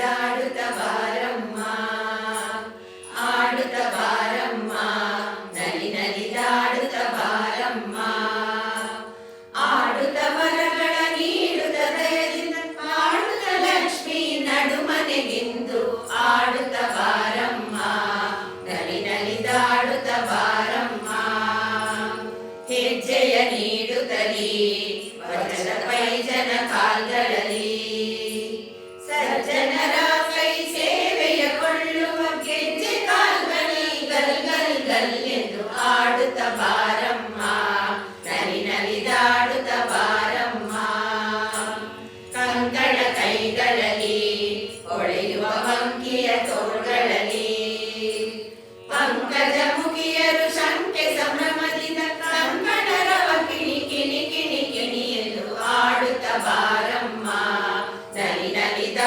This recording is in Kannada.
ನಲಿದಾಡುತ್ತ ಬಾರಮ್ಮ ಆಡುತ್ತ ಬಾರಮ್ಮ ನಲಿದಾಡುತ್ತ ಬಾರಮ್ಮ ಆಡುತ್ತ ವರಗಳ ನೀಡುತ್ತ ದಯದಿಂದ ಆಡುತ್ತ ಲಕ್ಷ್ಮೀ ನಡುಮನೆಗಿಂದು ಆಡುತ್ತ ಬಾರಮ್ಮ ನಲಿದಾಡುತ್ತ ಬಾರಮ್ಮ ಹೆಜ್ಜೆಯ ನೀಡುತ್ತಲೀ ವಚನ ಪೈಜನ ಕಾಲ್ಗಳಲ್ಲಿ ಸಜ್ಜನರ ಕೈ ಸೇವೆಯ ಕೊಳ್ಳುವ ಗೆಜ್ಜೆ ಕಾಲ್ಗಳಿ ಗಲ್ ಗಲ್ ಗಲ್ ಎಂದು ಆಡುತ್ತ ಬಾರಮ್ಮ ನಲಿದಾಡುತ್ತ ಬಾರಮ್ಮ ಕಂಕಣ ಕೈಗಳಲ್ಲಿ ಹೊಳೆಯುವ ಮಂಕಿಯ ತೋಳ್ಗಳಲ್ಲಿ ಪಂಕಜ ಮುಖಿಯರು ಶಂಕೆ ಸಂಭ್ರಮದಿಂದ ಕಂಕಣರವ ಕಿಣಿ ಕಿಣಿ ಕಿಣಿ ಕಿಣಿ ಎಂದು ಆಡುತ್ತ ಬಾರಮ್ಮ ನಲಿದಾಡುತ್ತ